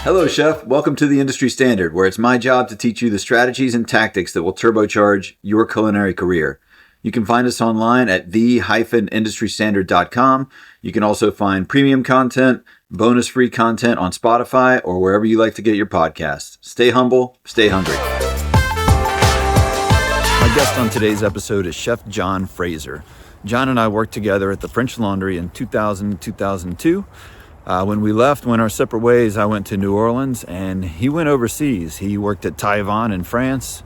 Hello, Chef. Welcome to the Industry Standard, where it's my job to teach you the strategies and tactics that will turbocharge your culinary career. You can find us online at the-industrystandard.com. You can also find premium content, bonus-free content on Spotify or wherever you like to get your podcasts. Stay humble, stay hungry. My guest on today's episode is Chef John Fraser. John and I worked together at the French Laundry in 2002. When we went our separate ways. I went to New Orleans and he went overseas. He worked at Taiwan in France.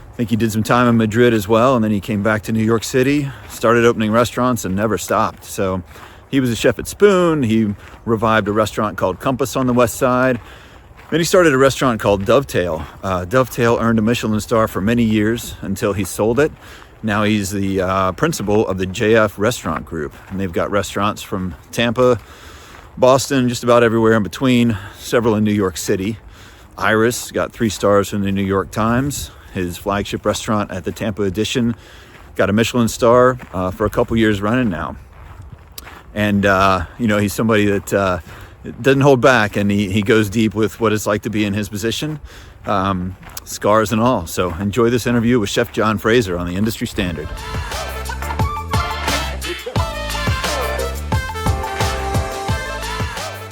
I think he did some time in Madrid as well. And then he came back to New York City, started opening restaurants and never stopped. So he was a chef at Spoon. He revived a restaurant called Compass on the West Side. Then he started a restaurant called Dovetail. Dovetail earned a Michelin star for many years until he sold it. Now he's the principal of the JF Restaurant Group. And they've got restaurants from Tampa, Boston, just about everywhere in between, several in New York City. Iris got 3 stars from the New York Times. His flagship restaurant at the Tampa edition got a Michelin star for a couple years running now. And, he's somebody that doesn't hold back, and he goes deep with what it's like to be in his position, scars and all. So enjoy this interview with Chef John Fraser on the Industry Standard.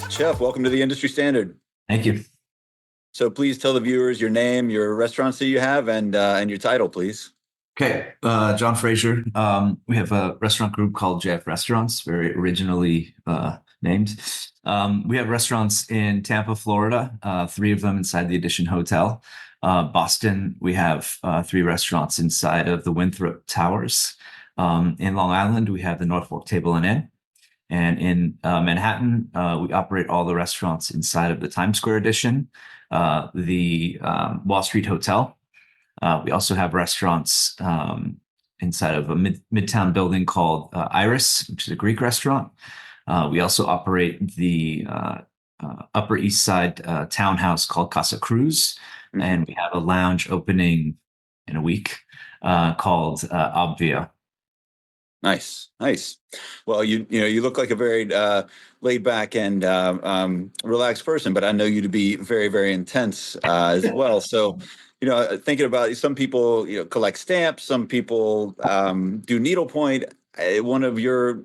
Chef, welcome to the Industry Standard. Thank you. So please tell the viewers your name, your restaurants that you have, and your title, please. Okay, John Fraser. We have a restaurant group called JF Restaurants, very originally named. We have restaurants in Tampa, Florida, 3 of them inside the Edition Hotel. Boston, we have 3 restaurants inside of the Winthrop Towers. In Long Island, we have the Norfolk Table and Inn. And in Manhattan, we operate all the restaurants inside of the Times Square Edition, the Wall Street Hotel. We also have restaurants inside of a midtown building called Iris, which is a Greek restaurant. We also operate the Upper East Side townhouse called Casa Cruz. Mm-hmm. And we have a lounge opening in a week called Obvia. Nice. Well, you look like a very laid back and relaxed person, but I know you to be very, very intense as well. So, thinking about some people, collect stamps, some people do needlepoint. One of your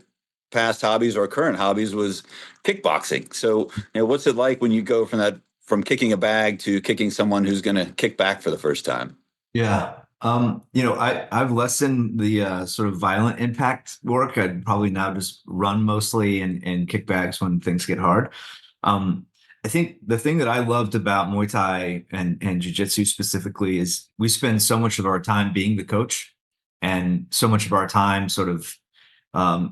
past hobbies or current hobbies was kickboxing. So, what's it like when you go from kicking a bag to kicking someone who's going to kick back for the first time? Yeah. I've lessened the sort of violent impact work. I'd probably now just run mostly and kick bags when things get hard. I think the thing that I loved about Muay Thai and Jiu-Jitsu specifically is we spend so much of our time being the coach and so much of our time sort of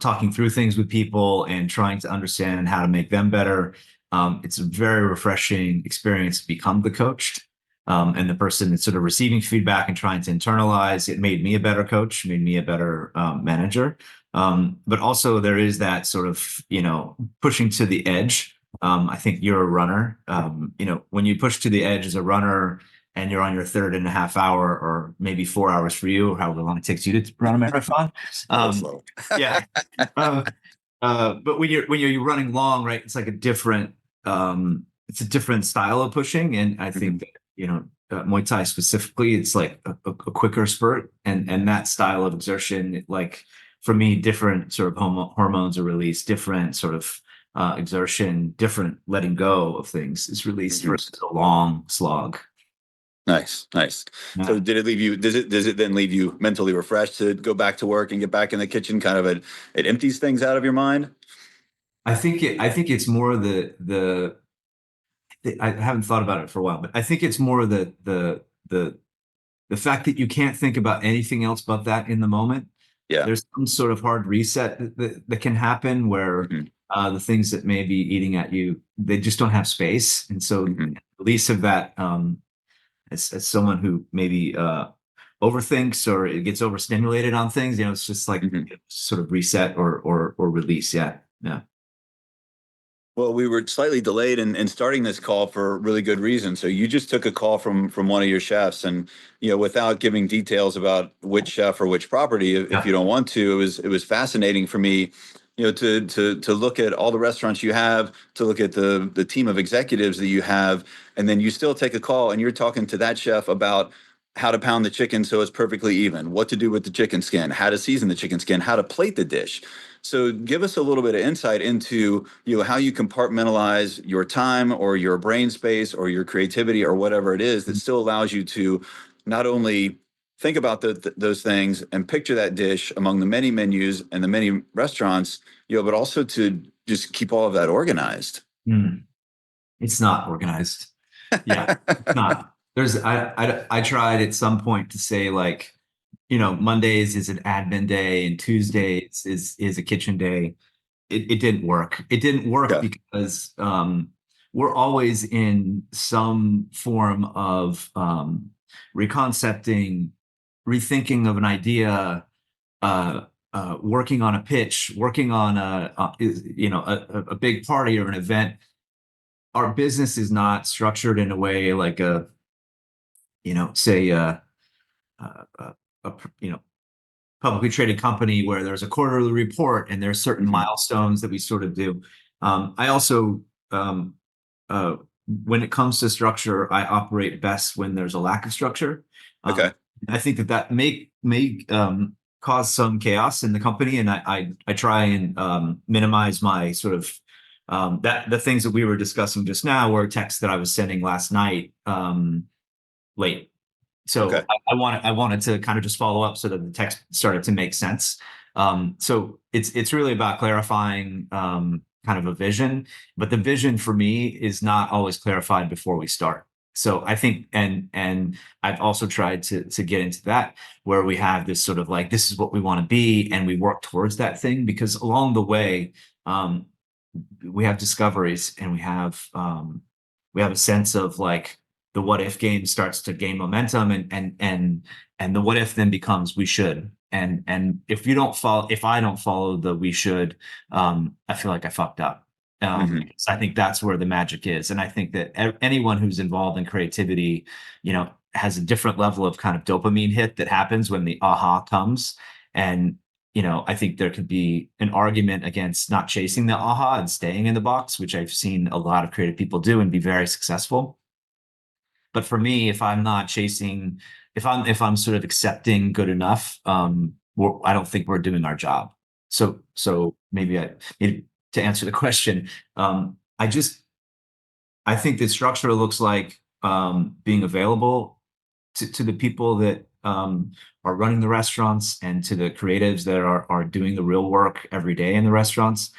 talking through things with people and trying to understand how to make them better. It's a very refreshing experience to become the coach. And the person that's sort of receiving feedback and trying to internalize. It made me a better coach, made me a better manager. But also there is that sort of, pushing to the edge. I think you're a runner. When you push to the edge as a runner and you're on your 3.5 hour or maybe 4 hours for you, or however long it takes you to run a marathon. Yeah. But when you're running long, right, it's like a different style of pushing. And I think that, Muay Thai specifically, it's like a quicker spurt, and that style of exertion, like for me, different sort of hormones are released, different sort of exertion, different letting go of things is released versus a long slog. Nice. Yeah. So did it leave you? Does it then leave you mentally refreshed to go back to work and get back in the kitchen? Kind of it empties things out of your mind. I think it's more I haven't thought about it for a while, but I think it's more the fact that you can't think about anything else but that in the moment. Yeah. There's some sort of hard reset that can happen where the things that may be eating at you, they just don't have space. And so release of that, as someone who maybe overthinks or it gets overstimulated on things, it's just like sort of reset or release. Yeah. Well, we were slightly delayed in starting this call for a really good reason. So you just took a call from one of your chefs, and without giving details about which chef or which property, if you don't want to, it was fascinating for me. to look at all the restaurants you have, to look at the team of executives that you have, and then you still take a call and you're talking to that chef about how to pound the chicken so it's perfectly even, what to do with the chicken skin, how to season the chicken skin, how to plate the dish. So give us a little bit of insight into how you compartmentalize your time or your brain space or your creativity or whatever it is that still allows you to not only think about those things and picture that dish among the many menus and the many restaurants, but also to just keep all of that organized. Mm. It's not organized. Yeah, it's not. I tried at some point to say like, Mondays is an admin day and Tuesdays is a kitchen day. It didn't work. It didn't work Yeah. because we're always in some form of reconcepting, rethinking of an idea, working on a pitch, working on a big party or an event. Our business is not structured in a way like say a publicly traded company where there's a quarterly report and there's certain Mm-hmm. milestones that we sort of do. I also, um, uh, when it comes to structure, I operate best when there's a lack of structure. Okay. I think that may cause some chaos in the company, and I try and minimize my sort of that the things that we were discussing just now were texts that I was sending last night late. So Okay. I wanted to kind of just follow up so that the text started to make sense. So it's really about clarifying kind of a vision, but the vision for me is not always clarified before we start. So I think, and I've also tried to get into that where we have this sort of like this is what we want to be, and we work towards that thing because along the way, we have discoveries and we have a sense of like the what if game starts to gain momentum and the what if then becomes we should and if I don't follow the we should I feel like I fucked up Mm-hmm. because I think that's where the magic is, and I think that anyone who's involved in creativity has a different level of kind of dopamine hit that happens when the aha comes. And I think there could be an argument against not chasing the aha and staying in the box, which I've seen a lot of creative people do and be very successful. But for me, if I'm not chasing, if I'm sort of accepting good enough, I don't think we're doing our job. So maybe to answer the question, I think that structure looks like being available to the people that are running the restaurants and to the creatives that are doing the real work every day in the restaurants,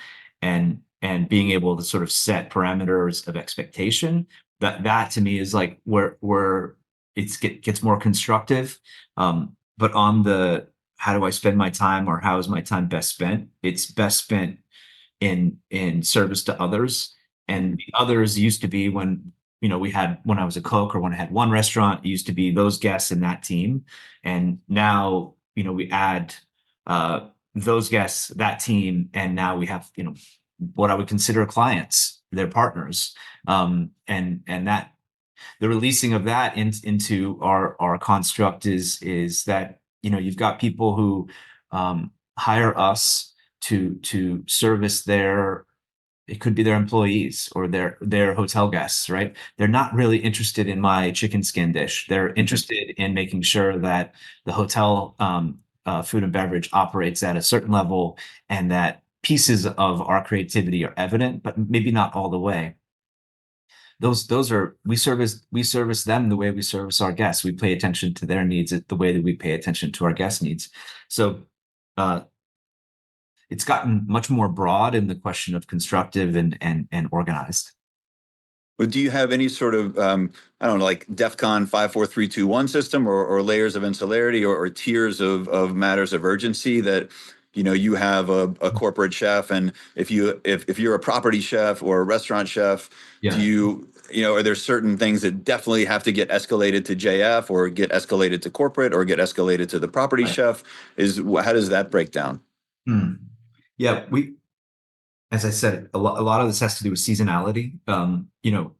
and being able to sort of set parameters of expectation. That to me is like where gets more constructive. But on the how do I spend my time or how is my time best spent? It's best spent in service to others. And the others used to be when I was a cook or when I had one restaurant, it used to be those guests in that team. And now, we add those guests, that team, and now we have, what I would consider clients, their partners. And that the releasing of that into our construct is that, you've got people who hire us to service it could be their employees or their hotel guests, right? They're not really interested in my chicken skin dish. They're interested in making sure that the hotel food and beverage operates at a certain level and that pieces of our creativity are evident, but maybe not all the way. Those are we service them the way we service our guests. We pay attention to their needs the way that we pay attention to our guests' needs. So uh, it's gotten much more broad in the question of constructive and organized. But do you have any sort of, I don't know, like DEFCON 5, 4, 3, 2, 1 system or layers of insularity or tiers of matters of urgency that, you have a corporate chef, and if you're a property chef or a restaurant chef, do Yeah. are there certain things that definitely have to get escalated to JF or get escalated to corporate or get escalated to the property Right. chef? How does that break down? Hmm. Yeah, as I said, a lot of this has to do with seasonality.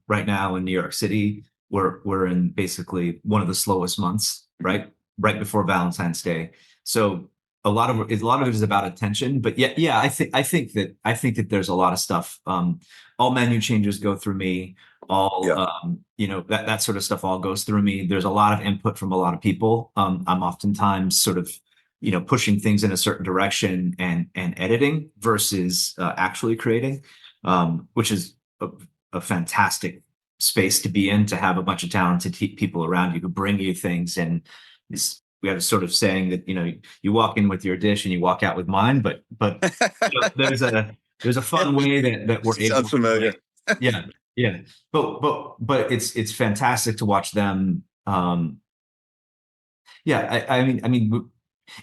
Right now in New York City, we're in basically one of the slowest months, right? Right before Valentine's Day. So a lot of it is about attention, but yeah, I think that there's a lot of stuff. All menu changes go through me. All Yeah. that sort of stuff all goes through me. There's a lot of input from a lot of people. I'm oftentimes sort of pushing things in a certain direction and editing versus actually creating, which is a fantastic space to be in, to have a bunch of talented people around you who bring you things. And we have a sort of saying that you walk in with your dish and you walk out with mine, but there's a fun way that we're able Sounds to, familiar. like, yeah, yeah, but it's fantastic to watch them. Yeah, I mean,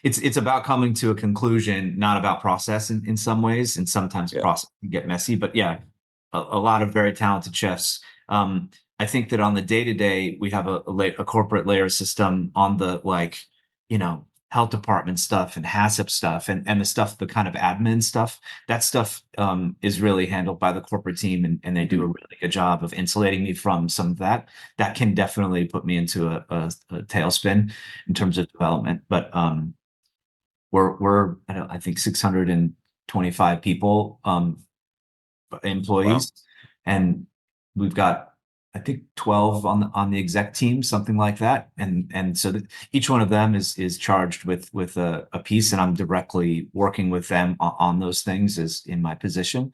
it's about coming to a conclusion, not about process in some ways, and sometimes Yeah. process can get messy. But yeah, a lot of very talented chefs. I think that on the day to day, we have a corporate layer system on the, like, health department stuff and HACCP stuff, and the stuff, the kind of admin stuff. That stuff is really handled by the corporate team, and they do a really good job of insulating me from some of that. That can definitely put me into a tailspin in terms of development. But we're I think 625 people, Wow. employees, and we've got, I think, 12 on the exec team, something like that. And so that each one of them is charged with a piece, and I'm directly working with them on those things as in my position.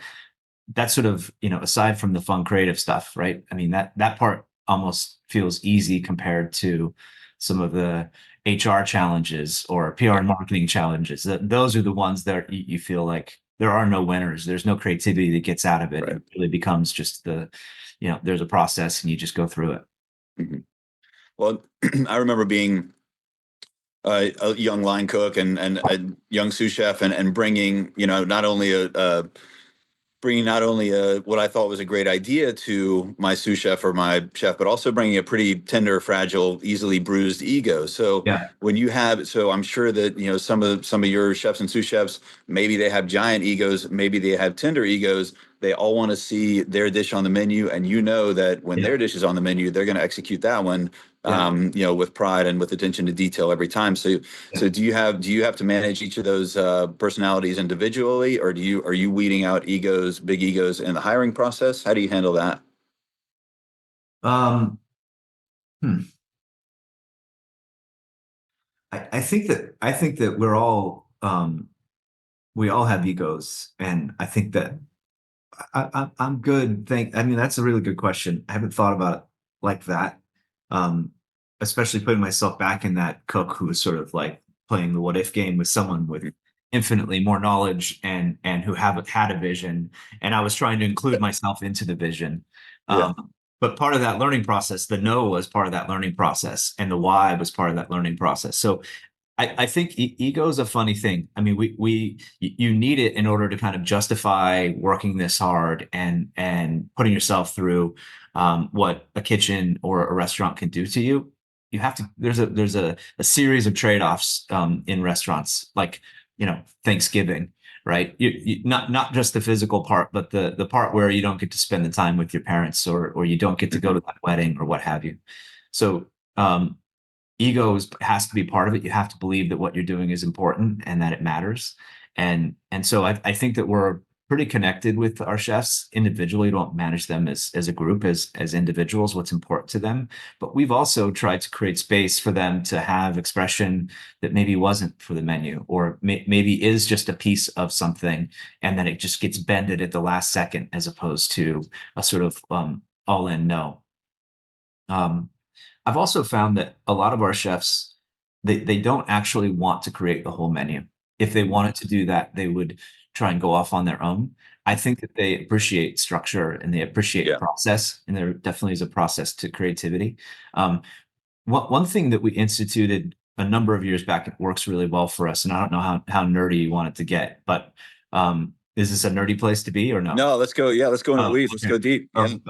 That's sort of, aside from the fun creative stuff, right? I mean, that part almost feels easy compared to some of the HR challenges or PR and marketing challenges. Those are the ones that you feel like there are no winners. There's no creativity that gets out of it. Right. It really becomes just there's a process and you just go through it. Mhm. Well, I remember being a young line cook and a young sous chef, and bringing, not only what I thought was a great idea to my sous chef or my chef, but also bringing a pretty tender, fragile, easily bruised ego. So Yeah. so I'm sure that some of your chefs and sous chefs, maybe they have giant egos, maybe they have tender egos. They all want to see their dish on the menu, and that when Yeah. their dish is on the menu, they're going to execute that one, Yeah. with pride and with attention to detail every time. So Yeah. do you have to manage each of those personalities individually, or are you weeding out big egos in the hiring process? How do you handle that? Um, hmm. I think that we all have egos, and I think that I'm good. I mean, that's a really good question. I haven't thought about it like that. Um, Especially putting myself back in that cook who was sort of like playing the what if game with someone with infinitely more knowledge and who have had a vision. And I was trying to include myself into the vision. Yeah, But part of that learning process, the no was part of that learning process, and the why was part of that learning process. So I think ego is a funny thing. I mean, you need it in order to kind of justify working this hard and putting yourself through what a kitchen or a restaurant can do to you. You have to. There's a series of trade-offs in restaurants, like Thanksgiving, right? Not just the physical part, but the part where you don't get to spend the time with your parents, or you don't get to go to that wedding or what have you. So. Ego has to be part of it. You have to believe that what you're doing is important and that it matters. And so I think that we're pretty connected with our chefs individually. Don't manage them as a group, as individuals, what's important to them. But we've also tried to create space for them to have expression that maybe wasn't for the menu, or maybe is just a piece of something, and then it just gets bended at the last second, as opposed to a sort of all in no. Um, I've also found that a lot of our chefs, they don't actually want to create the whole menu. If they wanted to do that, they would try and go off on their own. I think that they appreciate structure and they appreciate yeah, process, and there definitely is a process to creativity. Um, one thing that we instituted a number of years back, it works really well for us, and I don't know how nerdy you want it to get, but is this a nerdy place to be or no? no, let's go. Yeah, let's go into the Oh, weeds. Let's okay. go deep. Yeah. Um,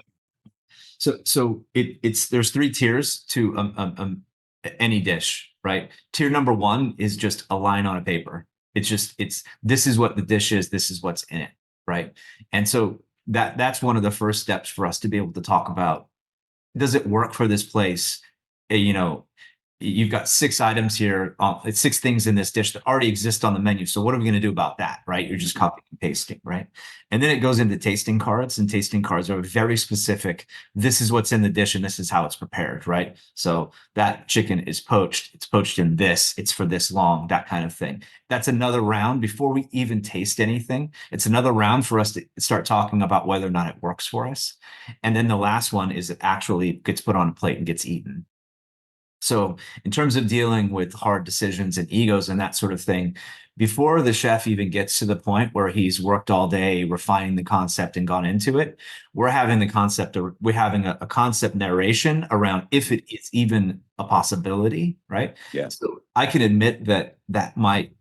so it's there's three tiers to any dish, right? Tier number one is just a line on a paper. It's this is what the dish is, this is what's in it, right? And so that's one of the first steps for us to be able to talk about, does it work for this place? You know, you've got 6 items here. It's 6 things in this dish that already exist on the menu. So what are we going to do about that, right? You're just copying and pasting, right? And then it goes into tasting cards, and tasting cards are very specific. This is what's in the dish, and this is how it's prepared, right? So that chicken is poached. It's poached in this. It's for this long, that kind of thing. That's another round before we even taste anything. It's another round for us to start talking about whether or not it works for us. And then the last one is it actually gets put on a plate and gets eaten. So, in terms of dealing with hard decisions and egos and that sort of thing, before the chef even gets to the point where he's worked all day refining the concept and gone into it, we're having a concept narration around if it is even a possibility, right? Yeah. So I can admit that that might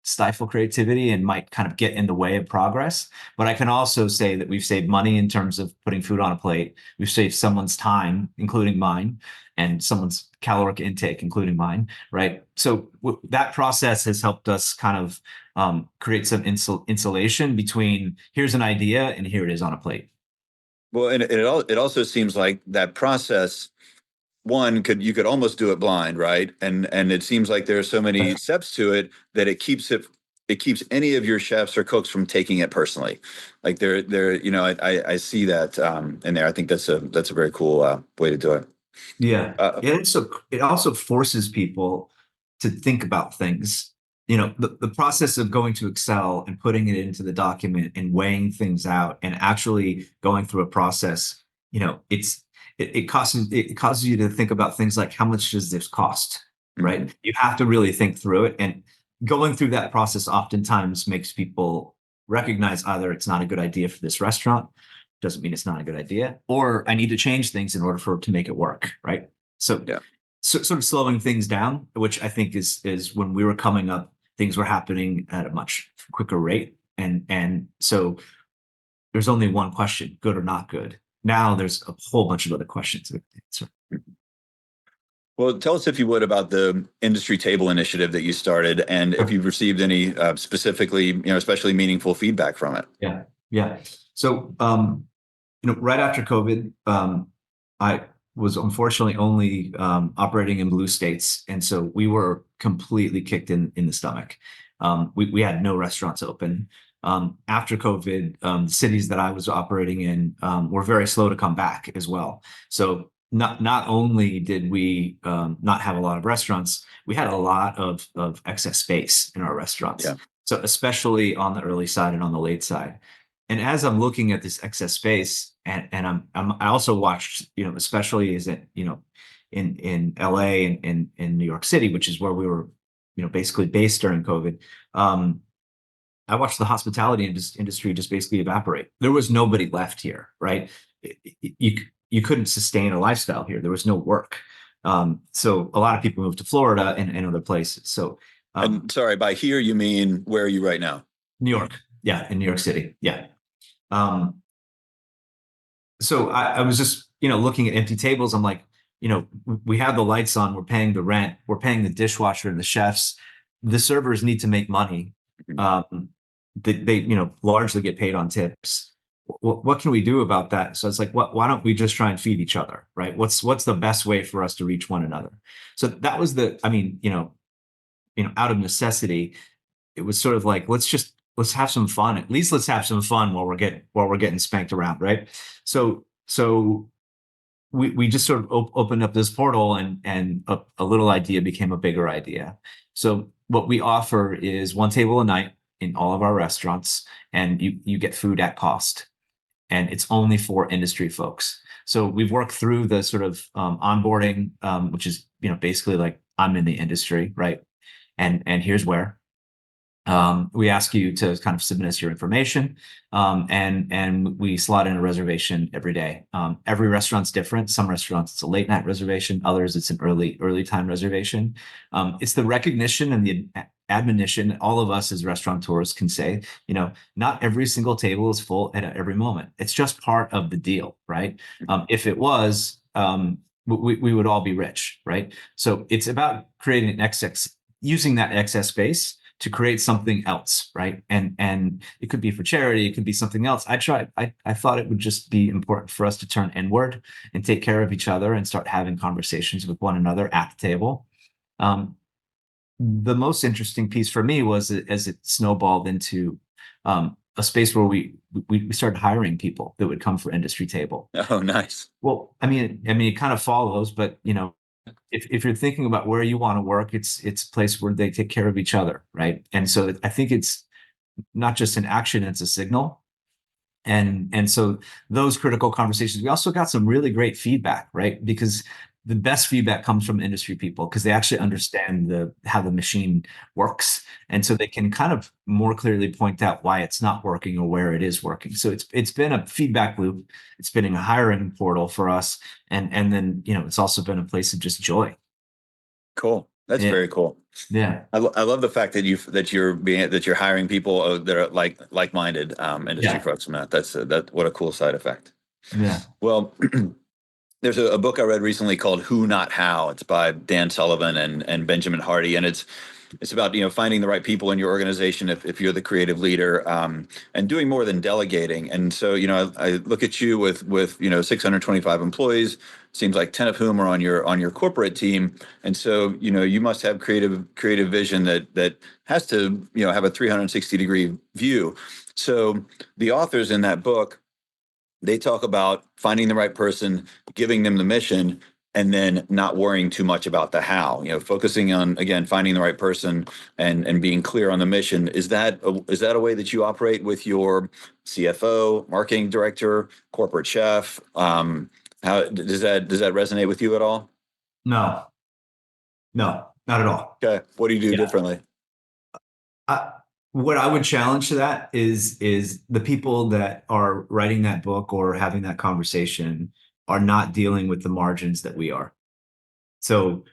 stifle creativity and might kind of get in the way of progress. But I can also say that we've saved money in terms of putting food on a plate. We've saved someone's time, including mine, and someone's caloric intake, including mine, right? So that process has helped us kind of create some insulation between here's an idea and here it is on a plate. Well, and it also seems like that process, you could almost do it blind, right? And it seems like there are so many steps to it that it keeps any of your chefs or cooks from taking it personally. Like I see that in there. I think that's a very cool way to do it. Yeah. Uh, It also forces people to think about things. The process of going to Excel and putting it into the document and weighing things out and actually going through a process, it causes you to think about things like how much does this cost, right? mhm. You have to really think through it. And going through that process oftentimes makes people recognize either it's not a good idea for this restaurant, doesn't mean it's not a good idea, or I need to change things in order for it to make it work, right? So, Yeah. sort of slowing things down, which I think is when we were coming up, things were happening at a much quicker rate, and so there's only one question, good or not good. Now there's a whole bunch of other questions. So, Well, tell us if you would about the industry table initiative that you started, and if you've received any specifically, especially meaningful feedback from it. yeah, yeah. So, right after COVID, I was unfortunately only operating in blue states, and so we were completely kicked in the stomach. We had no restaurants open. After COVID, the cities that I was operating in were very slow to come back as well. So not only did we not have a lot of restaurants, we had a lot of excess space in our restaurants. Yeah. So especially on the early side and on the late side. And as I'm looking at this excess space, and I also watched, especially is it, in LA and in New York City, which is where we were, basically based during COVID. I watched the hospitality industry just basically evaporate. There was nobody left here, right? You couldn't sustain a lifestyle here. There was no work. So a lot of people moved to Florida and other places. So, And sorry, by here you mean where are you right now? New York, yeah, in New York City, yeah. Um, so I was just, looking at empty tables. I'm like, we have the lights on, we're paying the rent, we're paying the dishwasher and the chefs. The servers need to make money. They largely get paid on tips. What can we do about that? So it's like, why don't we just try and feed each other, right? What's the best way for us to reach one another? So that was out of necessity, it was sort of like, let's have some fun. At least let's have some fun while we're getting spanked around, right? So we just sort of opened up this portal, and a little idea became a bigger idea. So what we offer is one table a night in all of our restaurants, and you get food at cost, and it's only for industry folks. So we've worked through the sort of onboarding, which is basically like I'm in the industry, right? And here's where. We ask you to kind of submit us your information, and we slot in a reservation every day. Every restaurant's different. Some restaurants it's a late night reservation, others it's an early time reservation. It's the recognition and the admonition all of us as restaurateurs can say, not every single table is full at every moment. It's just part of the deal, right? If it was, we would all be rich, right? So it's about creating an excess, using that excess space to create something else, right? And it could be for charity, it could be something else. I thought it would just be important for us to turn inward and take care of each other and start having conversations with one another at the table. Um, the most interesting piece for me was as it snowballed into a space where we started hiring people that would come for industry table. Oh, nice. Well, I mean, it kind of follows, but if you're thinking about where you want to work, it's a place where they take care of each other, right? And so I think it's not just an action; it's a signal. And so those critical conversations, we also got some really great feedback, right? Because the best feedback comes from industry people because they actually understand how the machine works. And so they can kind of more clearly point out why it's not working or where it is working. So it's been a feedback loop. It's been a hiring portal for us. And then, it's also been a place of just joy. Cool. That's Yeah. very cool. Yeah. I love the fact that you're hiring people that are like-minded industry Yeah. folks, Matt. That what a cool side effect. Yeah. Well, there's a book I read recently called Who Not How. It's by Dan Sullivan and Benjamin Hardy, and it's about finding the right people in your organization if you're the creative leader, and doing more than delegating. And so I look at you with 625 employees. Seems like 10 of whom are on your corporate team, and so you must have creative vision that has to have a 360-degree view. So the authors in that book, they talk about finding the right person, giving them the mission, and then not worrying too much about the how. Focusing on, again, finding the right person and being clear on the mission. Is that a way that you operate with your CFO, marketing director, corporate chef? How does that resonate with you at all? No, no, not at all. Okay, what do you do Yeah. differently? I, what I would challenge to that is the people that are writing that book or having that conversation are not dealing with the margins that we are. So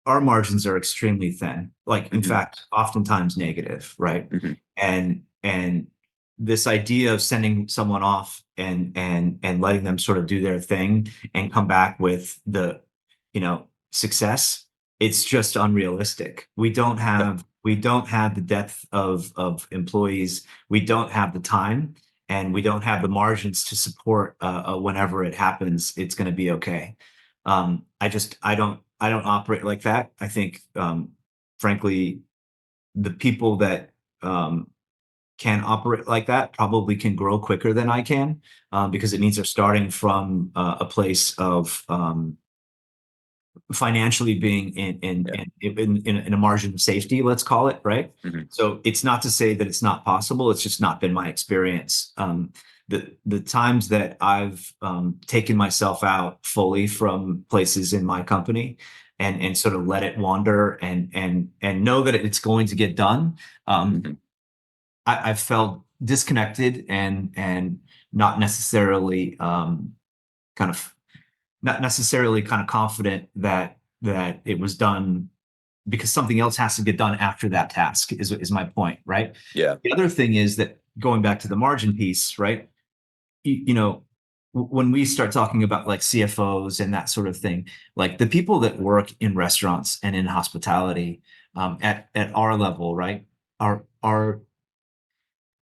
our margins are extremely thin, like in Hmm. fact, oftentimes negative, right? Hmm. And this idea of sending someone off and letting them sort of do their thing and come back with success, it's just unrealistic. We don't have the depth of employees. We don't have the time, and we don't have the margins to support whenever it happens, it's going to be okay. I don't operate like that. I think, frankly, the people that can operate like that probably can grow quicker than I can, because it means they're starting from a place of financially being Yeah. in a margin of safety, let's call it, right? Hmm. So it's not to say that it's not possible. It's just not been my experience. The times that I've taken myself out fully from places in my company and sort of let it wander and know that it's going to get done. Hmm. I've felt disconnected and not necessarily kind of not necessarily kind of confident that it was done because something else has to get done after that task is my point, right? Yeah. The other thing is that going back to the margin piece, right? When we start talking about like CFOs and that sort of thing, like the people that work in restaurants and in hospitality, at our level, right, are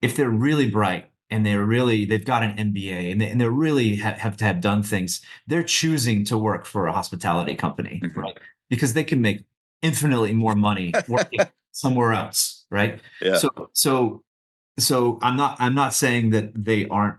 if they're really bright and they've got an MBA and they're really have to have done things, they're choosing to work for a hospitality company, Hmm. right? Because they can make infinitely more money working somewhere else, right? Yeah. So I'm not saying that they aren't,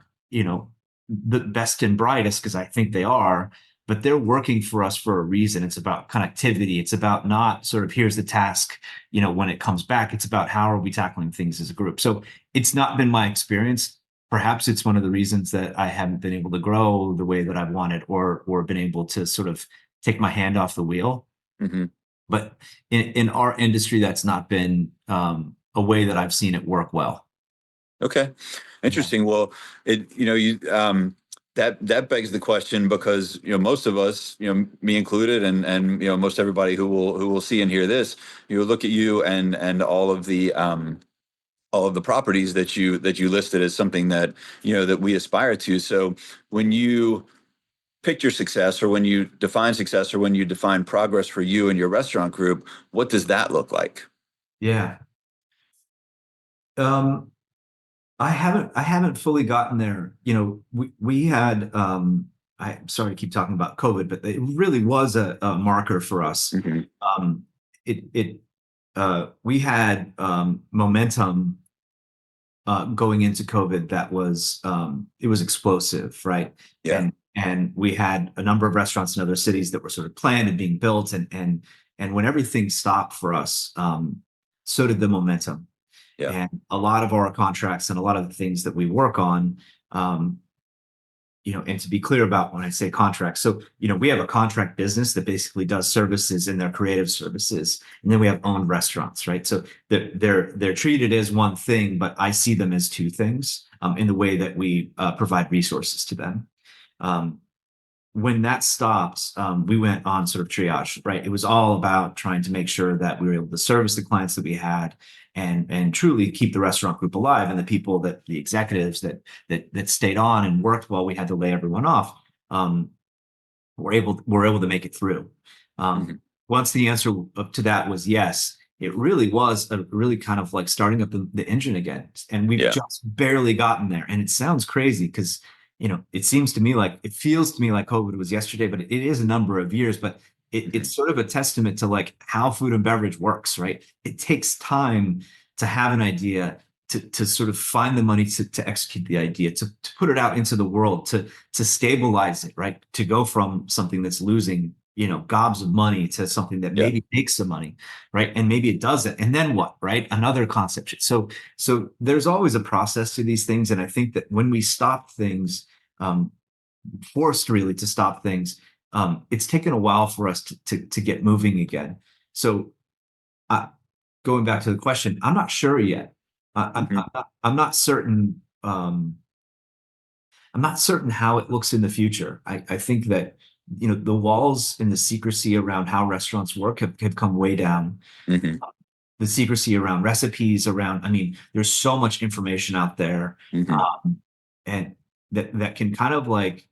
the best and brightest, because I think they are, but they're working for us for a reason. It's about connectivity. It's about not sort of here's the task, when it comes back. It's about how are we tackling things as a group. So it's not been my experience. Perhaps it's one of the reasons that I haven't been able to grow the way that I've wanted or been able to sort of take my hand off the wheel. Hmm. But in our industry, that's not been a way that I've seen it work well. Okay, Yeah. interesting. Well, that begs the question because most of us, me included, and most everybody who will see and hear this, look at you and all of the properties that you listed as something that that we aspire to. So when you picked your success, or when you define success, or when you define progress for you and your restaurant group, what does that look like? Yeah. Um, I haven't fully gotten there. We had I'm sorry to keep talking about COVID, but it really was a marker for us. Hmm. It we had momentum going into COVID that was it was explosive, right? Yeah. And we had a number of restaurants in other cities that were sort of planned and being built, and when everything stopped for us, so did the momentum. Yeah. And a lot of our contracts and a lot of the things that we work on, um, and to be clear about when I say contracts, so we have a contract business that basically does services in their creative services, and then we have owned restaurants, right? So they're treated as one thing, but I see them as two things in the way that we provide resources to them. Um, when that stopped, we went on sort of triage, right? It was all about trying to make sure that we were able to service the clients that we had and truly keep the restaurant group alive, and the people that the executives that stayed on and worked while we had to lay everyone off, um, were able to make it through. Um, Hmm. Once the answer to that was yes, it really was a really kind of like starting up the engine again. And we've Yeah. just barely gotten there. And it sounds crazy because, it feels to me like COVID was yesterday, but it is a number of years. But Hmm. it's sort of a testament to like how food and beverage works, right? It takes time to have an idea, to sort of find the money to execute the idea, to put it out into the world, to stabilize it, right? To go from something that's losing, gobs of money to something that Yeah. maybe makes some money, right? And maybe it doesn't. And then what, right? Another concept. So there's always a process to these things. And I think that when we stop things, um, forced really to stop things, it's taken a while for us to get moving again. So uh, going back to the question, I'm not sure yet. Hmm. I'm not certain. I'm not certain how it looks in the future. I think that the walls and the secrecy around how restaurants work have come way down. Hmm. The secrecy around recipes, I mean, there's so much information out there, Hmm. um, and that can kind of like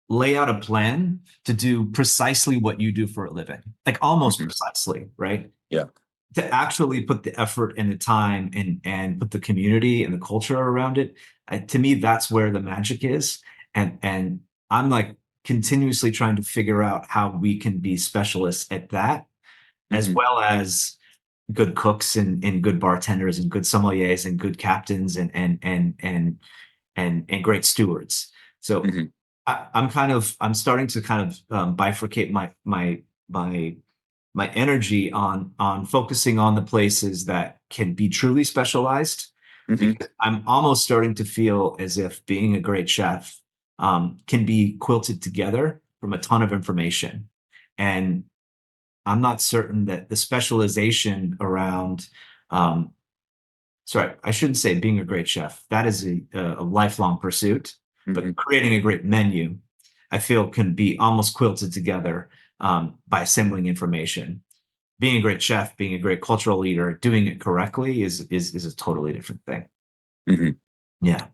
lay out a plan to do precisely what you do for a living, like almost Hmm. precisely, right? Yeah. To actually put the effort and the time and put the community and the culture around it, to me that's where the magic is. And I'm like continuously trying to figure out how we can be specialists at that, as Hmm. well as good cooks and good bartenders and good sommeliers and good captains and great stewards. So Hmm. I'm starting to kind of bifurcate my energy on focusing on the places that can be truly specialized, Hmm. because I'm almost starting to feel as if being a great chef can be quilted together from a ton of information. And I'm not certain that the specialization around, um, sorry, I shouldn't say being a great chef. That is a lifelong pursuit, Hmm. but creating a great menu, I feel can be almost quilted together by assembling information. Being a great chef, being a great cultural leader, doing it correctly is a totally different thing. Hmm. Yeah.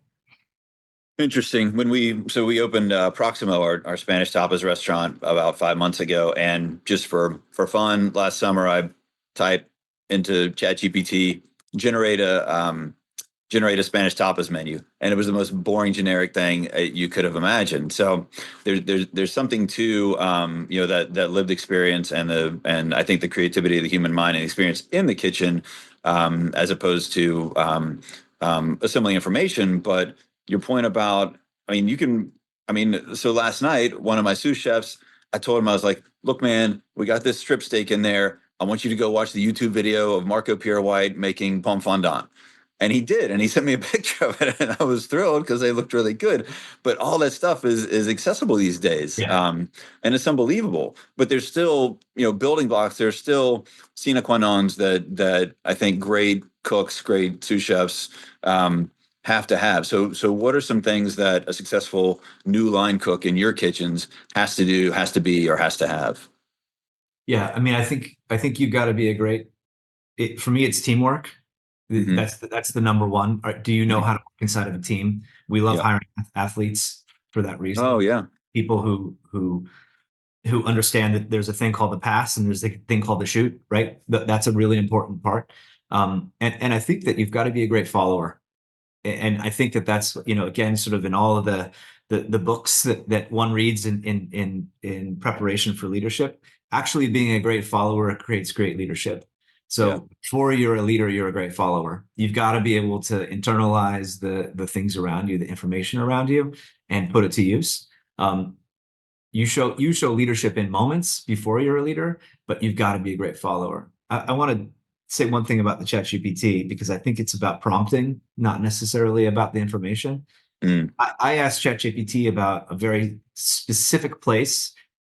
Interesting. We opened Proximo, our Spanish tapas restaurant, about 5 months ago, and just for fun, last summer I typed into ChatGPT generate a Spanish tapas menu, and it was the most boring generic thing you could have imagined. So there's something to that lived experience and I think the creativity of the human mind and experience in the kitchen, as opposed to assembling information, but your point about, I mean, so last night, one of my sous chefs, I told him, I was like, look, man, we got this strip steak in there. I want you to go watch the YouTube video of Marco Pierre White making pomme fondant. And he did, and he sent me a picture of it, and I was thrilled because they looked really good. But all that stuff is accessible these days, Yeah. and it's unbelievable. But there's still, building blocks. There's still sine qua nons that I think great cooks, great sous chefs, have to have. So what are some things that a successful new line cook in your kitchens has to do, has to be, or has to have? Yeah. I mean, I think you've got to be a great for me, it's teamwork. Hmm. That's the number one. Do you know Hmm. how to work inside of a team? We love Yeah. hiring athletes for that Oh reason. yeah. People who understand that there's a thing called the pass and there's a thing called the shoot, right? That's a really important part. And I think that you've got to be a great follower. And I think that that's, again, sort of in all of the books that one reads in preparation for leadership, actually being a great follower creates great leadership. Yeah. So before you're a leader, you're a great follower. You've got to be able to internalize the things around you, the information around you, and put it to use. Um, you show leadership in moments before you're a leader, but you've got to be a great follower. I want to say one thing about the ChatGPT because I think it's about prompting, not necessarily about the information. Mm, I asked ChatGPT about a very specific place,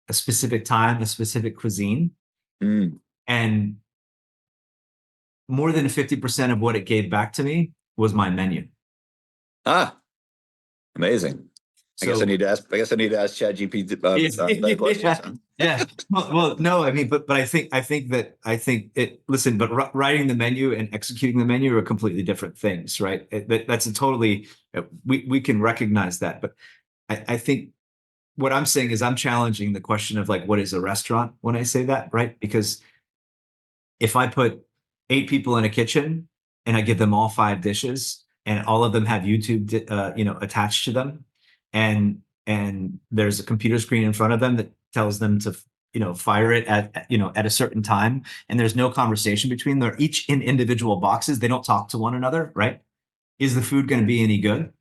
a specific time, a specific cuisine, mm. and more than 50% of what it gave back to me was my menu. Ah, amazing. So I guess I need to ask ChatGPT better questions. yeah, Huh? yeah. Well, no, I mean, but I think it. Listen, but writing the menu and executing the menu are completely different things, right? That's a totally we can recognize that, but I think what I'm saying is I'm challenging the question of like what is a restaurant when I say that, right? Because if I put 8 people in a kitchen and I give them all 5 dishes and all of them have YouTube, attached to them, and there's a computer screen in front of them that tells them to, fire it at a certain time, and there's no conversation between them. They're each in individual boxes. They don't talk to one another, right? Is the food going to be any good?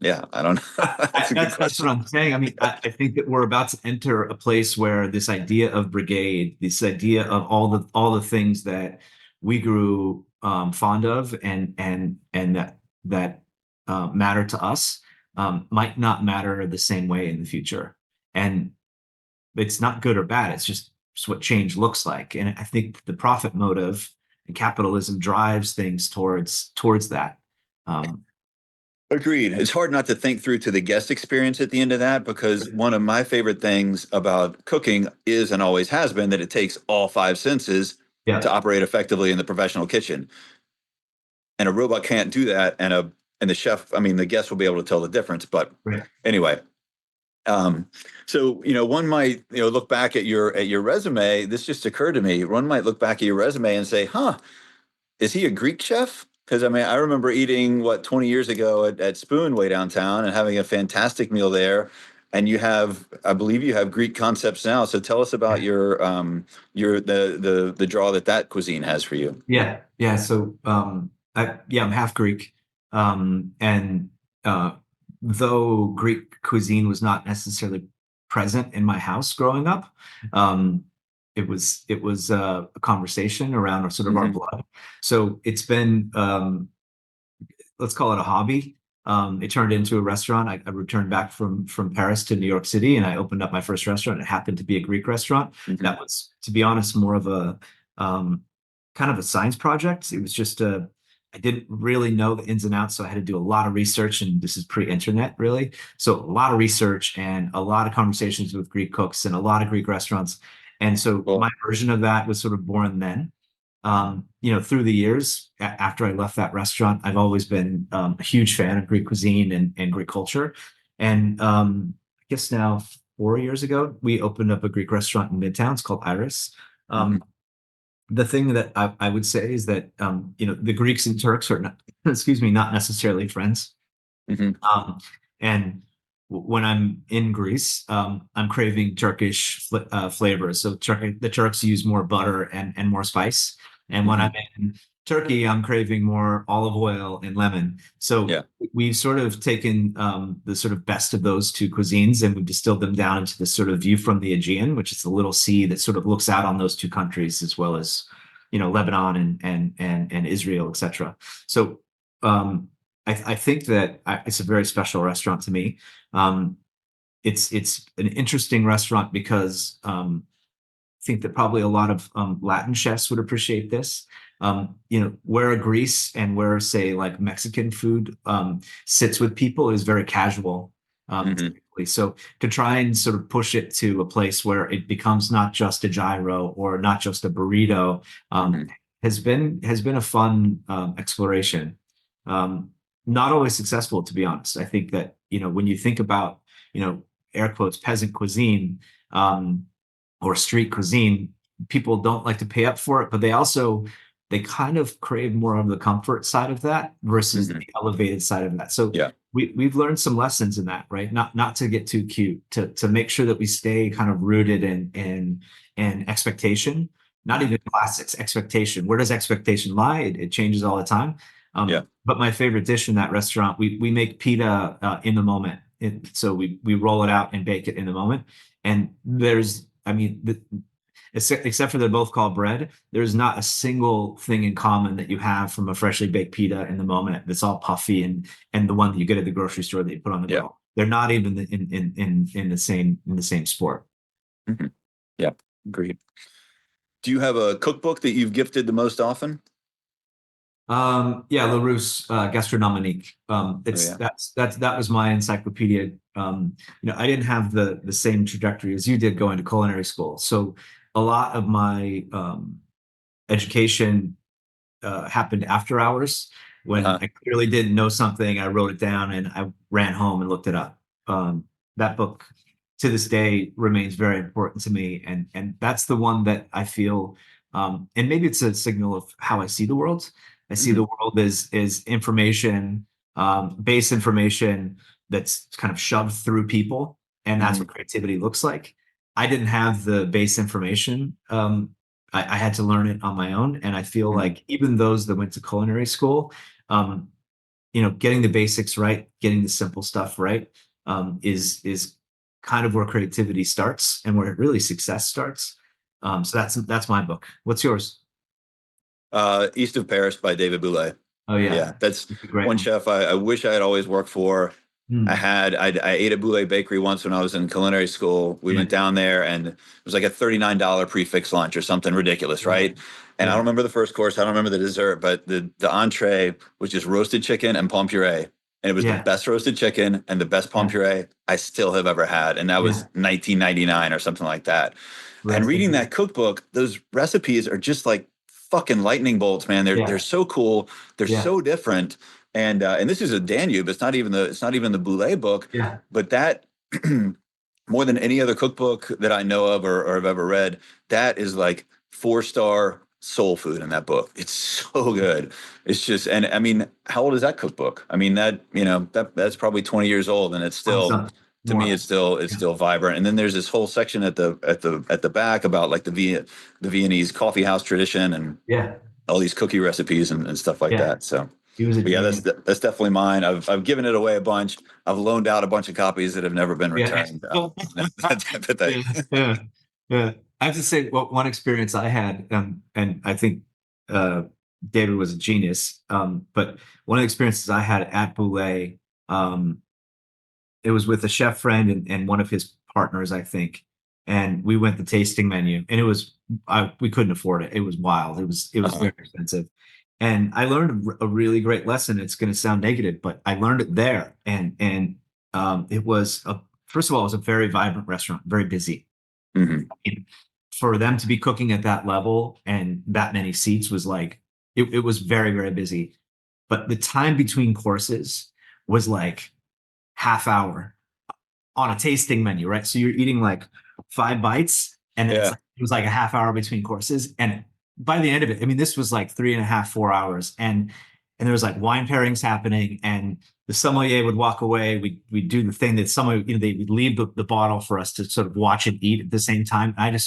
Yeah, I don't know. That's a good That's what question. I'm saying. I mean, I think that we're about to enter a place where this idea of brigade, this idea of all the things that we grew fond of and that matter to us might not matter the same way in the future. And it's not good or bad. It's what change looks like. And I think the profit motive and capitalism drives things towards that. Um, Agreed. It's hard not to think through to the guest experience at the end of that because one of my favorite things about cooking is and always has been that it takes all five senses to yeah, operate effectively in the professional kitchen. And a robot can't do that. And the chef, I mean, the guest will be able to tell the difference. But right. anyway, um, so one might look back at your resume. This just occurred to me. One might look back at your resume and say, "Huh, is he a Greek chef?" Because I mean, I remember eating 20 years ago at Spoon way downtown and having a fantastic meal there. And I believe you have Greek concepts now. So tell us about the draw that cuisine has for you. Yeah, yeah. So, I'm half Greek, and uh, though Greek cuisine was not necessarily present in my house growing up, um, it was a conversation around our sort of our Hmm. blood. So it's been let's call it a hobby. It turned into a restaurant. I returned back from Paris to New York City, and I opened up my first restaurant. It happened to be a Greek restaurant. Hmm. That was, to be honest, more of a um, kind of a science project. It was just I didn't really know the ins and outs, so I had to do a lot of research, and this is pre-internet, really. So a lot of research and a lot of conversations with Greek cooks and a lot of Greek restaurants. And so my Well, version of that was sort of born then. Through the years after I left that restaurant, I've always been a huge fan of Greek cuisine and Greek culture. And I guess now 4 years ago, we opened up a Greek restaurant in Midtown. It's called Iris. mhm, Um, the thing that I would say is that the Greeks and Turks are not, excuse me, not necessarily friends. mhm. And when I'm in Greece, I'm craving Turkish flavors. So the Turks use more butter and more spice. And when I'm Hmm. in Turkey, I'm craving more olive oil and lemon. So Yeah. we've sort of taken the sort of best of those two cuisines and we've distilled them down into this sort of view from the Aegean, which is the little sea that sort of looks out on those two countries as well as Lebanon and Israel, etc. So um, I think that it's a very special restaurant to me. Um, it's an interesting restaurant because I think that probably a lot of Latin chefs would appreciate this. Where Greece and where, say, like Mexican food sits with people is very casual. Hmm. Typically. So to try and sort of push it to a place where it becomes not just a gyro or not just a burrito Hmm. has been a fun exploration. Um, Not always successful, to be honest. I think that when you think about air quotes peasant cuisine. Um, or street cuisine, people don't like to pay up for it, but they kind of crave more of the comfort side of that versus Hmm. the elevated side of that. So Yeah. we've learned some lessons in that, right? Not to get too cute, to make sure that we stay kind of rooted in expectation, not Hmm. even classics, expectation. Where does expectation lie? It changes all the time. Yeah. But my favorite dish in that restaurant, we make pita in the moment. So we roll it out and bake it in the moment. And I mean, except for they're both called bread, there's not a single thing in common that you have from a freshly baked pita in the moment that's all puffy and the one that you get at the grocery store that you put on the Yeah. grill. They're not even in the same sport. Hmm. Yeah. Agreed. Do you have a cookbook that you've gifted the most often? Yeah, LaRousse Gastronomique. Oh It's yeah. that was my encyclopedia. I didn't have the same trajectory as you did going to culinary school. So a lot of my education happened after hours when Uh-huh. I clearly didn't know something. I wrote it down and I ran home and looked it up. That book to this day remains very important to me, and that's the one that I feel. And maybe it's a signal of how I see the world. I see Hmm. the world as information, base information that's kind of shoved through people, and that's Hmm. what creativity looks like. I didn't have the base information. I had to learn it on my own, and I feel Hmm. like even those that went to culinary school, um, getting the basics right, getting the simple stuff right, is kind of where creativity starts and where really success starts. So that's my book. What's yours? East of Paris by David Boulez. Oh yeah, Yeah, that's it's a great one one. chef I wish I had always worked for. Hmm. I ate at Boulez Bakery once when I was in culinary school. We Yeah, went down there and it was like a $39 prefix lunch or something ridiculous, yeah, right? And I don't yeah, remember the first course, I don't remember the dessert, but the entree was just roasted chicken and pomme puree. And it was the yeah, best roasted chicken and the best pomme yeah, puree I still have ever had. And that was yeah. 1999 or something like that. And Right. reading that cookbook, those recipes are just like fucking lightning bolts, man. They're Yeah, so cool. They're yeah, so different. And this is a Danube. It's not even the Boulet book, yeah. but that more than any other cookbook that I know of or have ever read, that is like 4-star soul food in that book. It's so good. It's just, and I mean, how old is that cookbook? I mean, that's probably 20 years old and it's On still, some to me, more. it's Yeah, still vibrant. And then there's this whole section at the back about like the Viennese coffee house tradition and yeah, all these cookie recipes and stuff like yeah. that. So, He was a but yeah, genius. that's definitely mine. I've given it away a bunch. I've loaned out a bunch of copies that have never been Yeah. returned. That type of thing. Yeah, yeah, yeah. I have to say, one experience I had, and I think uh, David was a genius. But one of the experiences I had at Boulé, um, it was with a chef friend and one of his partners, I think. And we went the tasting menu, and we couldn't afford it. It was wild. It was Uh-huh. very expensive. And I learned a really great lesson. It's going to sound negative, but I learned it there. And it was first of all, it was a very vibrant restaurant, very busy. Hmm. And for them to be cooking at that level and that many seats was like it was very, very busy. But the time between courses was like half hour on a tasting menu, right? So you're eating like 5 bites, and then Yeah. it was like a half hour between courses. And by the end of it, I mean, this was like 3.5, 4 hours, and there was like wine pairings happening, and the sommelier would walk away. We'd do the thing that someone, they would leave the bottle for us to sort of watch and eat at the same time. And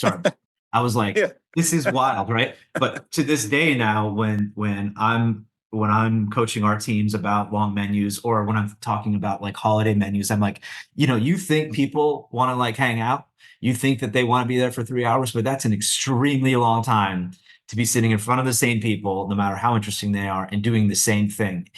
I was like, Yeah. this is wild, right? But to this day now, when I'm coaching our teams about long menus, or when I'm talking about like holiday menus, I'm like, you think people want to like hang out, you think that they want to be there for 3 hours, but that's an extremely long time to be sitting in front of the same people, no matter how interesting they are, and doing the same thing.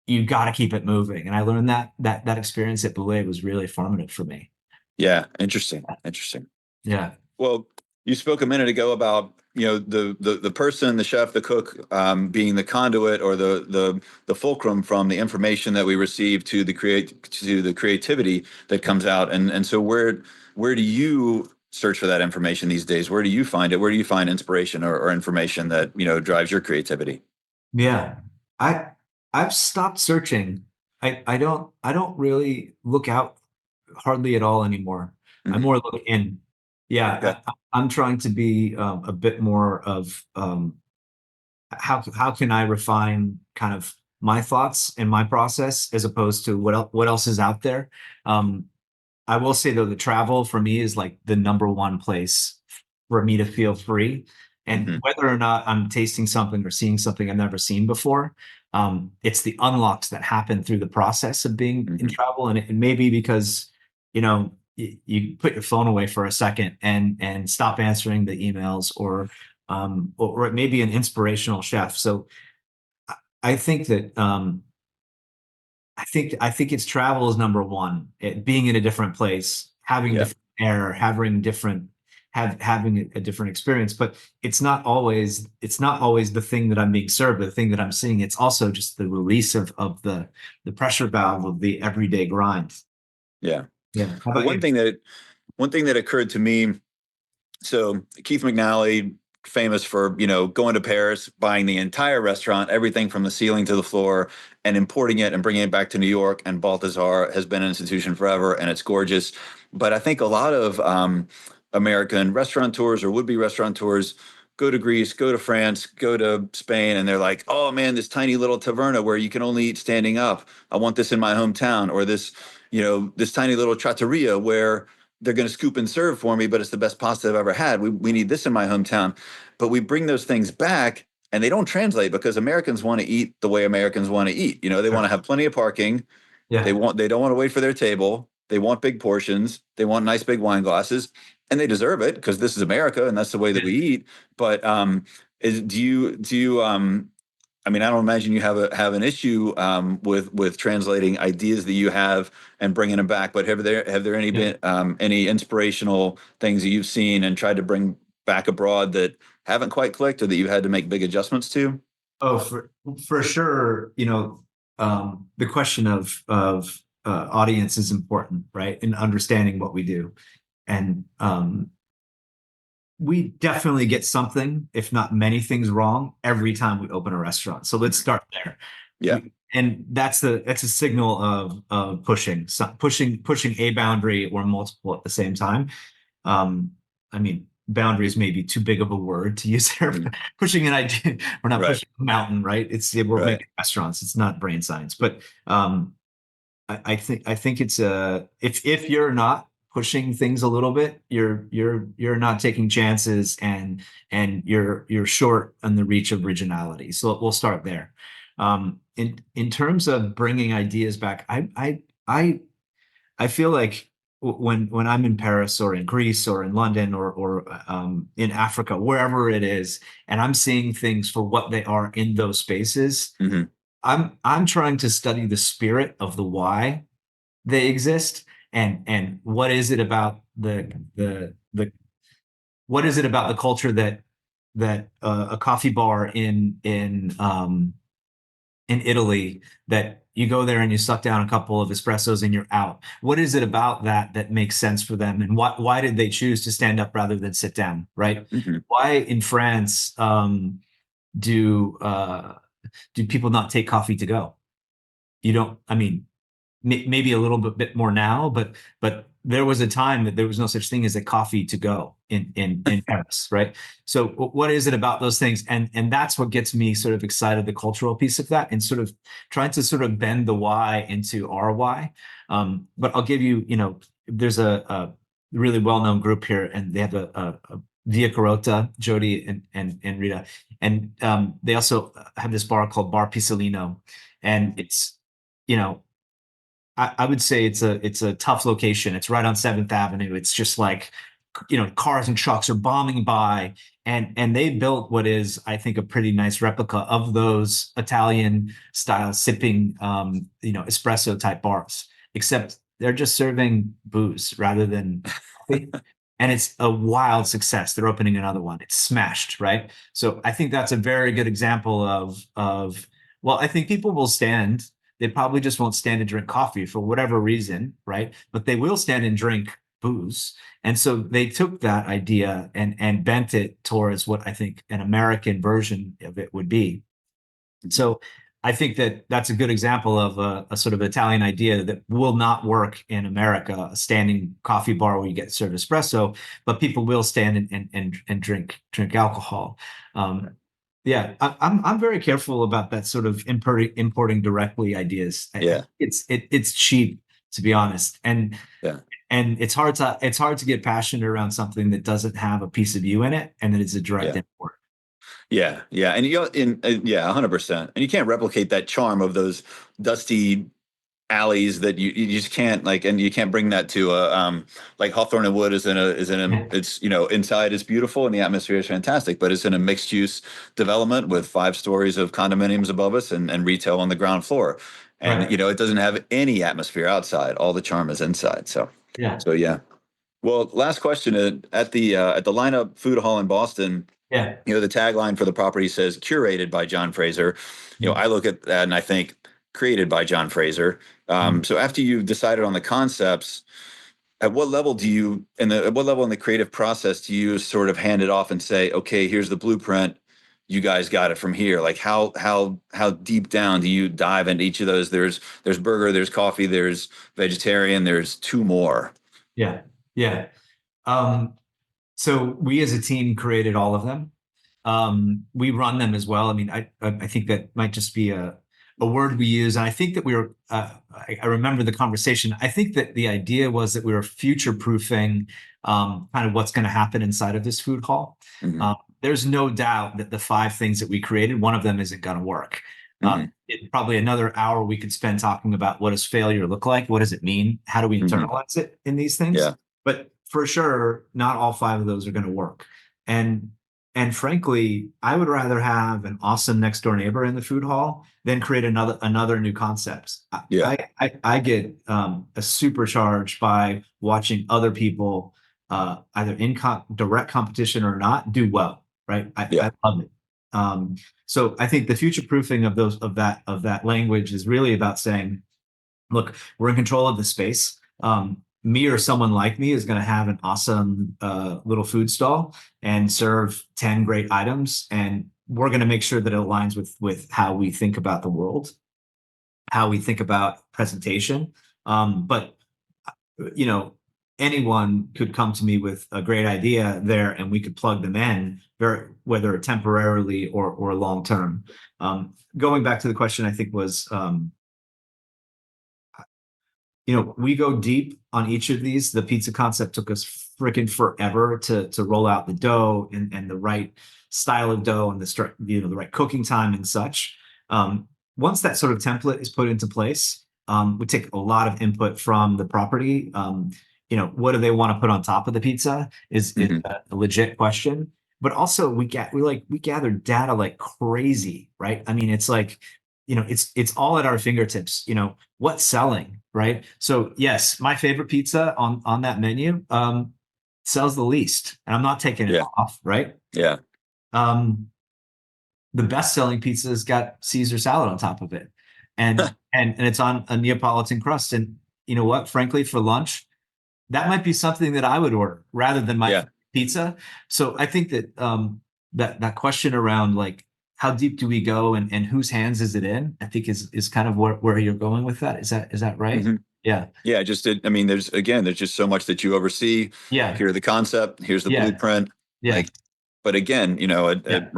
You got to keep it moving. And I learned that experience at Boulet was really formative for me. Yeah. Interesting. Interesting. Yeah. Well, you spoke a minute ago about the person, the chef, the cook, being the conduit or the fulcrum from the information that we receive to the creativity that comes out. And so where do you search for that information these days? Where do you find it? Where do you find inspiration or information that drives your creativity? Yeah. I I've stopped searching. I don't really look out hardly at all anymore. I Hmm. more look in. Yeah, Okay. I'm trying to be a bit more of how can I refine kind of my thoughts and my process as opposed to what else is out there. Um, I will say though, the travel for me is like the number one place for me to feel free. And Hmm. whether or not I'm tasting something or seeing something I've never seen before, it's the unlocks that happen through the process of being in Hmm. travel. And it may be because, you put your phone away for a second and stop answering the emails, or it may be an inspirational chef. So I think that I think it's travel is number one. Being in a different place, having Yeah. different air, having a different experience. But it's not always the thing that I'm being served, the thing that I'm seeing. It's also just the release of the pressure valve of the everyday grind. Yeah. Yeah. How Well, about you? one thing that occurred to me, so Keith McNally, famous for, going to Paris, buying the entire restaurant, everything from the ceiling to the floor, and importing it and bringing it back to New York. And Balthazar has been an institution forever, and it's gorgeous. But I think a lot of American restaurateurs or would-be restaurateurs go to Greece, go to France, go to Spain, and they're like, "Oh man, this tiny little taverna where you can only eat standing up. I want this in my hometown." Or this tiny little trattoria where they're going to scoop and serve for me, but it's the best pasta I've ever had. We need this in my hometown. But we bring those things back and they don't translate because Americans want to eat the way Americans want to eat. They want to have plenty of parking. Yeah. They don't want to wait for their table. They want big portions. They want nice big wine glasses, and they deserve it because this is America and that's the way that we eat. But do you I mean, I don't imagine you have an issue with translating ideas that you have and bringing them back. But have there any Yeah. been any inspirational things that you've seen and tried to bring back abroad that haven't quite clicked or that you had to make big adjustments to? Oh, for sure. The question of audience is important, right? In understanding what we do. And we definitely get something, if not many things wrong every time we open a restaurant. So let's start there. Yeah, And that's a signal of pushing a boundary or multiple at the same time. I mean, boundaries may be too big of a word to use there. mhm, Pushing an idea, we're not right, pushing a mountain, right? We're right, making restaurants. It's not brain science, but I think it's if you're not pushing things a little bit, you're not taking chances, and you're short on the reach of originality. So we'll start there. In terms of bringing ideas back, I feel like when I'm in Paris or in Greece or in London or in Africa, wherever it is, and I'm seeing things for what they are in those spaces, hmm I'm trying to study the spirit of the why they exist, and what is it about the what is it about the culture that a coffee bar in Italy, that you go there and you suck down a couple of espressos and you're out. What is it about that makes sense for them? And why did they choose to stand up rather than sit down, right? hmm Why in France do do people not take coffee to go? You don't, I mean, maybe a little bit more now, but there was a time that there was no such thing as a coffee to go in Paris, right? So what is it about those things? And that's what gets me sort of excited, the cultural piece of that, and sort of trying to sort of bend the why into our why. But I'll give you, there's a really well-known group here, and they have a Via Carota, Jody and Rita, and they also have this bar called Bar Pisolino, and it's you know I would say it's a tough location. It's right on Seventh Avenue. It's just like, cars and trucks are bombing by, and they built what is, I think, a pretty nice replica of those Italian style sipping, espresso type bars, except they're just serving booze rather than coffee. And it's a wild success. They're opening another one. It's smashed, right? So I think that's a very good example of well, I think people will stand, they probably just won't stand and drink coffee for whatever reason, right? But they will stand and drink booze. And so they took that idea and bent it towards what I think an American version of it would be. So I think that that's a good example of a sort of Italian idea that will not work in America, a standing coffee bar where you get served espresso, but people will stand and drink alcohol. Um, yeah, I'm very careful about that sort of importing directly ideas. Yeah, It's cheap, to be honest, yeah, and it's hard to get passionate around something that doesn't have a piece of you in it, and that it's a direct yeah. import. Yeah, and yeah, 100%. And you can't replicate that charm of those dusty alleys that you just can't like, and you can't bring that to a like Hawthorne and Wood Yeah, it's inside is beautiful and the atmosphere is fantastic, but it's in a mixed use development with 5 stories of condominiums above us and retail on the ground floor, and right. it doesn't have any atmosphere outside. All the charm is inside. So, Yeah, so yeah. Well, last question at the lineup food hall in Boston. yeah. The tagline for the property says curated by John Fraser. Mm, I look at that and I think created by John Fraser. mm. So after you've decided on the concepts, at what level in the creative process do you sort of hand it off and say, okay, here's the blueprint. You guys got it from here. Like how deep down do you dive into each of those? There's burger, there's coffee, there's vegetarian, there's two more. Yeah, yeah. Um, so we as a team created all of them. We run them as well. I mean, I think that might just be a word we use, and I think that we were. I remember the conversation. I think that the idea was that we were future proofing kind of what's going to happen inside of this food hall. Hmm. There's no doubt that the 5 things that we created, one of them isn't going to work. Hmm. Probably another hour we could spend talking about what does failure look like, what does it mean, how do we Hmm. internalize it in these things. Yeah. But for sure, not all 5 of those are going to work. And and frankly, I would rather have an awesome next door neighbor in the food hall than create another new concept. Yeah. I get a supercharged by watching other people either in direct competition or not do well. Right, Yeah. I love it. So I think the future proofing of that language is really about saying, look, we're in control of the space. Me or someone like me is going to have an awesome little food stall and serve 10 great items. And we're going to make sure that it aligns with how we think about the world, how we think about presentation. But, you know, anyone could come to me with a great idea there and we could plug them in, whether temporarily or long term. Going back to the question, I think was, we go deep on each of these. The pizza concept took us freaking forever to roll out the dough and the right style of dough and the right cooking time and such. Once that sort of template is put into place, we take a lot of input from the property. What do they want to put on top of the pizza is Hmm. a legit question. But also we gather data like crazy, right? I mean, it's like, it's all at our fingertips. What's selling, right? So yes, my favorite pizza on that menu sells the least, and I'm not taking it Yeah. off, right? Yeah. Um, the best-selling pizza has got Caesar salad on top of it, and it's on a Neapolitan crust. And you know what? Frankly, for lunch, that might be something that I would order rather than my Yeah. pizza. So I think that that question around like how deep do we go and whose hands is it in, I think is kind of where you're going with that. Is that right? Hmm. Yeah. Yeah, I mean, there's just so much that you oversee. Yeah. Here the concept, here's the Yeah. blueprint. Yeah. Like, but again, Yeah.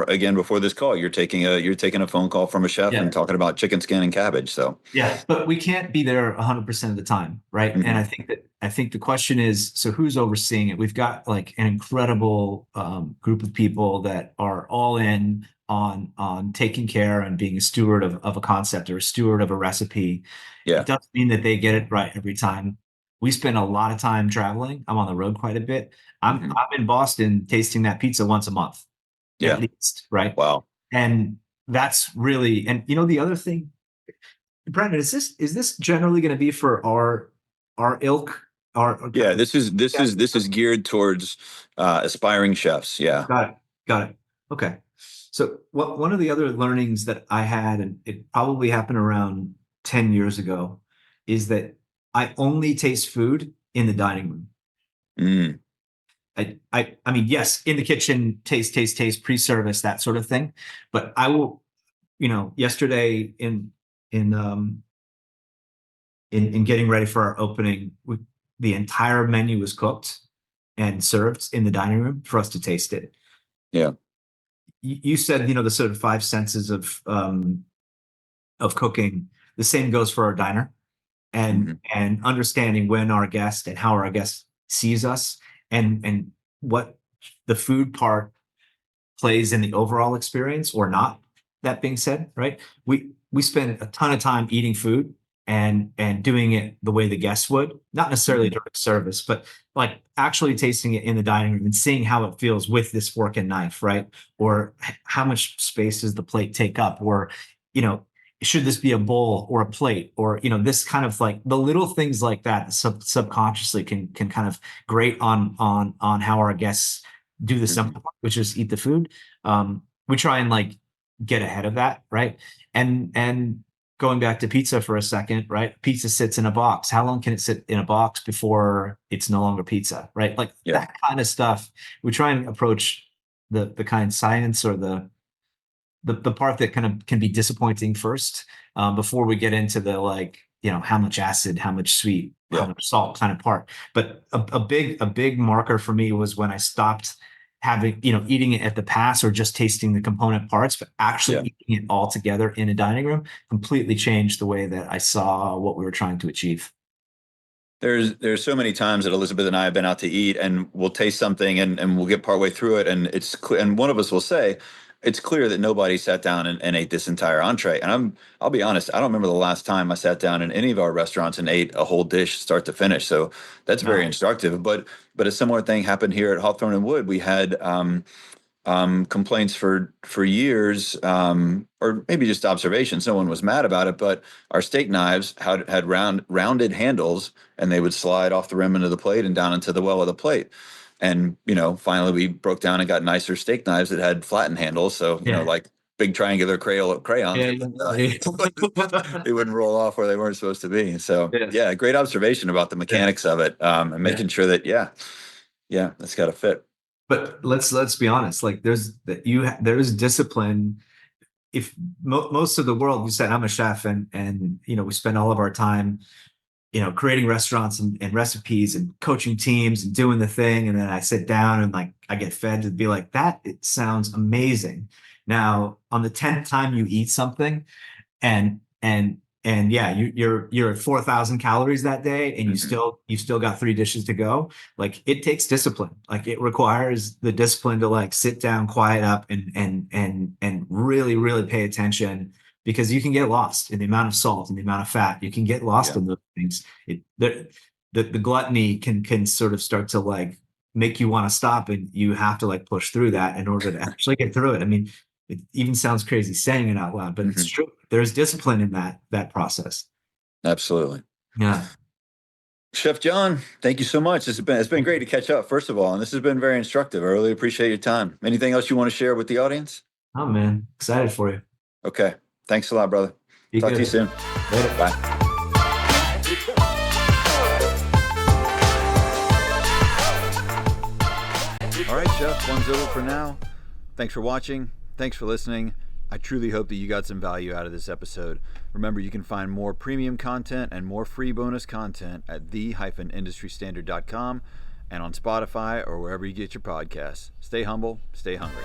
again before this call, you're taking a phone call from a chef and Yeah. talking about chicken skin and cabbage. So, Yeah, but we can't be there 100% of the time, right? And mhm. I think the question is, so who's overseeing it? We've got like an incredible group of people that are all in on taking care and being a steward of a concept or a steward of a recipe. It Yeah, doesn't mean that they get it right every time. We spend a lot of time traveling. I'm on the road quite a bit. I'm hmm, I'm in Boston tasting that pizza once a month, at yeah, least, right? wow, And that's really, and the other thing, Brandon, is this generally going to be for our ilk, our yeah. kind This is geared towards aspiring chefs. Yeah. got it, got it. Okay. So one of the other learnings that I had, and it probably happened around 10 years ago, is that I only taste food in the dining room. Mm, I mean, yes, in the kitchen, taste, pre-service, that sort of thing. But yesterday in um in getting ready for our opening, the entire menu was cooked and served in the dining room for us to taste it. Yeah. You said, the sort of five senses of cooking. The same goes for our diner, and Hmm. and understanding when our guest and how our guest sees us, and what the food part plays in the overall experience or not. That being said, right? We spend a ton of time eating food and doing it the way the guests would, not necessarily Hmm. during service, but like actually tasting it in the dining room and seeing how it feels with this fork and knife, right? Or how much space does the plate take up? Or, you know, should this be a bowl or a plate? Or, this kind of like the little things like that subconsciously can kind of grate on how our guests do the Hmm. simple part, which is eat the food. We try and like get ahead of that, right? And going back to pizza for a second, right? Pizza sits in a box. How long can it sit in a box before it's no longer pizza, right? Like Yeah. that kind of stuff. We try and approach the kind of science or the part that kind of can be disappointing first, before we get into the like, how much acid, how much sweet, how Yeah. much salt kind of part. But a big marker for me was when I stopped having, eating it at the pass or just tasting the component parts, but actually Yeah. eating it all together in a dining room completely changed the way that I saw what we were trying to achieve. There's so many times that Elizabeth and I have been out to eat, and we'll taste something, and we'll get partway through it, and it's clear, and one of us will say, it's clear that nobody sat down and ate this entire entree. And I'll be honest, I don't remember the last time I sat down in any of our restaurants and ate a whole dish start to finish. So that's very Yeah. instructive. But a similar thing happened here at Hawthorne and Wood. We had complaints for years, or maybe just observations. No one was mad about it, but our steak knives had rounded handles, and they would slide off the rim into the plate and down into the well of the plate. And finally, we broke down and got nicer steak knives that had flattened handles. So Yeah. like big triangular crayons, Yeah. they wouldn't roll off where they weren't supposed to be. So Yeah. yeah, great observation about the Yeah. mechanics of it, and Yeah. making sure that yeah, that's got to fit. But let's be honest. Like there's discipline. If most of the world, you said I'm a chef, and we spend all of our time, creating restaurants and recipes and coaching teams and doing the thing, and then I sit down and like I get fed to be like that. It sounds amazing. Now, on the 10th time you eat something, and yeah, you're at 4,000 calories that day, and you Hmm. still got three dishes to go. Like it takes discipline. Like it requires the discipline to like sit down, quiet up, and really really pay attention, because you can get lost in the amount of salt and the amount of fat. You can get lost Yeah. in those things. The gluttony can sort of start to like make you want to stop, and you have to like push through that in order to actually get through it. I mean, it even sounds crazy saying it out loud, but it's Hmm. true. There's discipline in that process. Absolutely. Yeah. Chef John, thank you so much. It's been great to catch up, first of all, and this has been very instructive. I really appreciate your time. Anything else you want to share with the audience? Oh man, excited for you. Okay. Thanks a lot, brother. Be Talk to you good. soon. Later. Bye. All right, Chef, one's over for now. Thanks for watching. Thanks for listening. I truly hope that you got some value out of this episode. Remember, you can find more premium content and more free bonus content at the-industrystandard.com and on Spotify or wherever you get your podcasts. Stay humble, stay hungry.